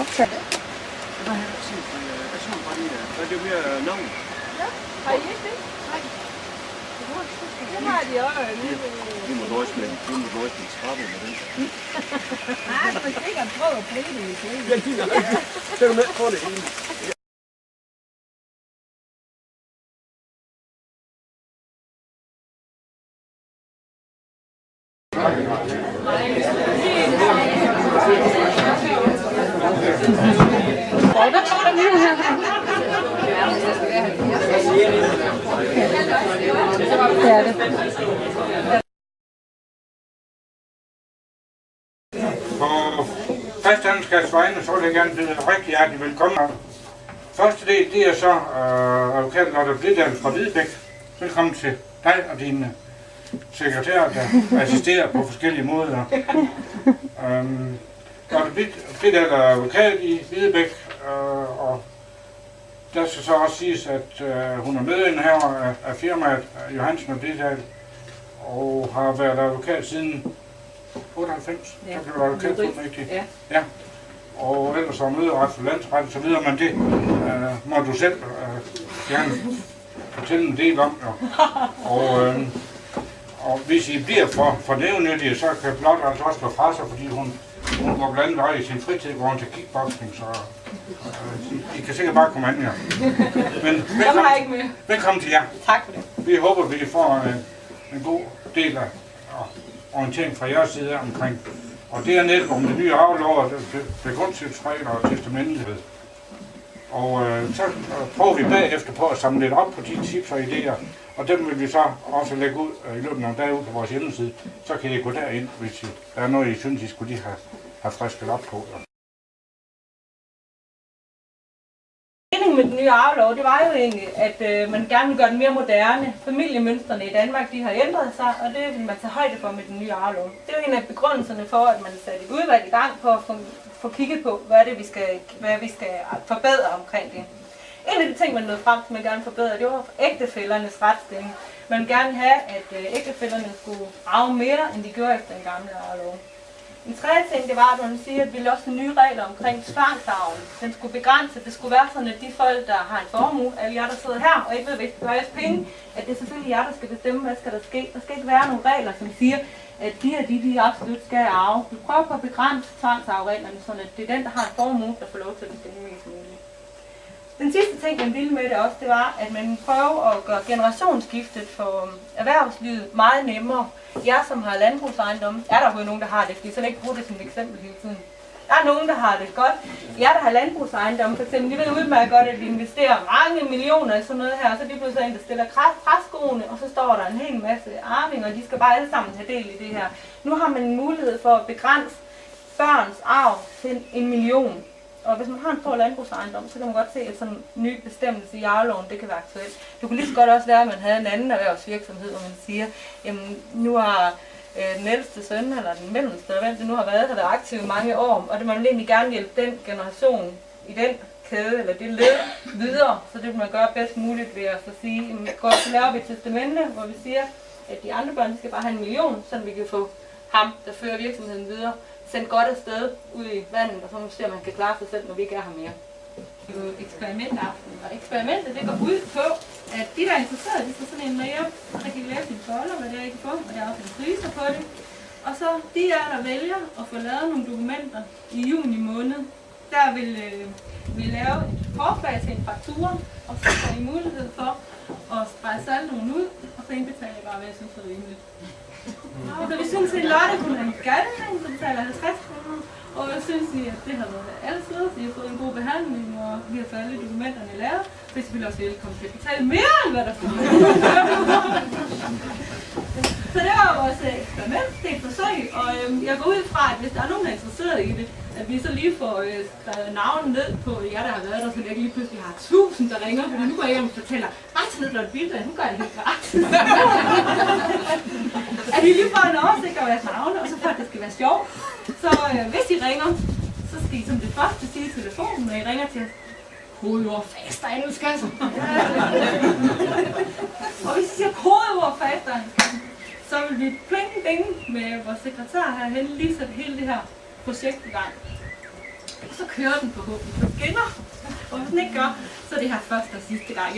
optage. Hvad har du set? Jeg så bare lige, hvad er det mere navn? Ja, har I ikke det? Nej. Det har de også. Vi må nøjes med skrabe med den. Nej, du kan sikkert prøve at bruge det i stedet. Ja, det er det. Du med på det hele. Det er det. På fastandelskabs vegne, så vil jeg gerne byde rigtig hjertelig velkommen. Første del, det er så advokat Lotte Blidal fra Hvidebæk. Velkommen til dig og dine sekretærer, der assisterer på forskellige måder. Lotte Blidal er advokat i Hvidebæk, og der skal så også siges, at hun er medindehaver af firmaet Johansen og Blidal, og har været advokat siden 98. Ja. Så blev du advokat på rigtigt. Ja. Ja. Og ellers var møderet for landsret og så videre, men det må du selv gerne fortælle en del om. Og hvis I bliver for nævnyttige, så kan Blot altså også gå fra sig, fordi hun går blandt andet i sin fritid går til kickboxing, så I kan sikkert bare komme an her. Men velkommen til jer. Tak for det. Vi håber, vi får en god del af orientering fra jeres side omkring. Og det er netop om det nye arvelov, begrundelsesregler og testamentelighed. Og så prøver vi bagefter på at samle lidt op på de tips og idéer, og dem vil vi så også lægge ud i løbet af nogle dage ud på vores hjemmeside. Så kan I gå derind, hvis der er noget, I synes, I skulle lige have frisket op på. Meningen med den nye arvelov, det var jo egentlig, at man gerne vil gøre den mere moderne. Familiemønstrene i Danmark, de har ændret sig, og det vil man tage højde for med den nye arvelov. Det er jo en af begrundelserne for, at man satte et udvalg i gang på at få kigget på, hvad vi skal forbedre omkring det. En af de ting, man nåede frem til, man gerne forbedre, det var ægtefællernes retsstilling. Man ville gerne have, at ægtefællerne skulle arve mere, end de gjorde efter den gamle arvelov. En tredje ting, det var, at man siger, at vi ville også have nye regler omkring tvangsarven. Den skulle begrænse, det skulle være sådan, at de folk, der har en formue, alle jer, der sidder her, og ikke ved, hvad der jeres penge, at det er selvfølgelig jer, der skal bestemme, hvad skal der ske. Der skal ikke være nogle regler, som siger, at de absolut skal arve. Vi prøver på at begrænse tvangsarvereglerne, så det er den, der har en formue, der får lov til at bestemme mest muligt. Den sidste ting, man ville med det også, det var, at man prøver at gøre generationsskiftet for erhvervslivet meget nemmere. Jeg, som har landbrugsejendomme, er der jo nogen, der har det, fordi så ikke bruge det som et eksempel hele tiden. Der er nogen, der har det godt. Jeg, der har landbrugsejendomme, for eksempel, de ved udmærket godt, at vi investerer mange millioner i sådan noget her, så de bliver så en, der stiller træskoene, og så står der en hel masse arvinger, og de skal bare alle sammen have del i det her. Nu har man en mulighed for at begrænse børns arv til 1 million. Og hvis man har en stor landbrugsejendom, så kan man godt se, at sådan en ny bestemmelse i arveloven, det kan være aktuelt. Det kunne lige så godt også være, at man havde en anden erhvervsvirksomhed, hvor man siger, jamen nu har den ældste søn, eller den mellemste, eller hvem det nu har været aktiv i mange år, og det man vil egentlig gerne hjælpe den generation i den kæde, eller det led videre, så det vil man gøre bedst muligt ved at så sige, jamen godt, så laver vi et testamente, hvor vi siger, at de andre børn skal bare have 1 million, så vi kan få ham, der fører virksomheden videre, sendt godt afsted ud i vandet, og så må vi se, at man kan klare sig selv, når vi ikke er her mere. Det er jo eksperimentaften, og eksperimentet det går ud på, at de, der er interesserede, de får sådan en med hjem, og der kan I læse en folder, hvad det er, I kan få, og der er også en priser på det. Og så de der vælger at få lavet nogle dokumenter i juni måned, der vil vi lave et forslag til en faktura, og så får I mulighed for at spare saldoen ud, og så indbetaler I bare, hvad jeg synes er rimeligt. Så vi synes, at Lotte kunne have en skatteregning, så betaler 50 kroner. Og jeg synes, at det har været altid, så I har fået en god behandling, og vi har fået alle dokumenterne lavet. Så er selvfølgelig også velkommen til at betale mere, end hvad der står. Så det var vores eksperiment, det er et forsøg, og jeg går ud fra, at hvis der er nogen, der er interesseret i det, at vi så lige får skrevet navnet ned på jer, der har været der, så jeg ikke lige pludselig har 1000, der ringer, fordi nu går jeg hjem og fortæller, ret ned Lotte Blidal, hun gør det helt gratis. At I lige får en oversigt over jeres navne, og så for at det skal være sjovt. Så hvis I ringer, så skal I som det første sige i telefonen, når I ringer til os, kodeord fasteejendelskasse. Og hvis I siger kodeord fasteejendelskasse, så vil vi pling med vores sekretær herhen lige sætte hele det her projekt i gang. Og så kører den forhåbentlig på skinner. Og hvis den ikke gør, så er det her første og sidste gang.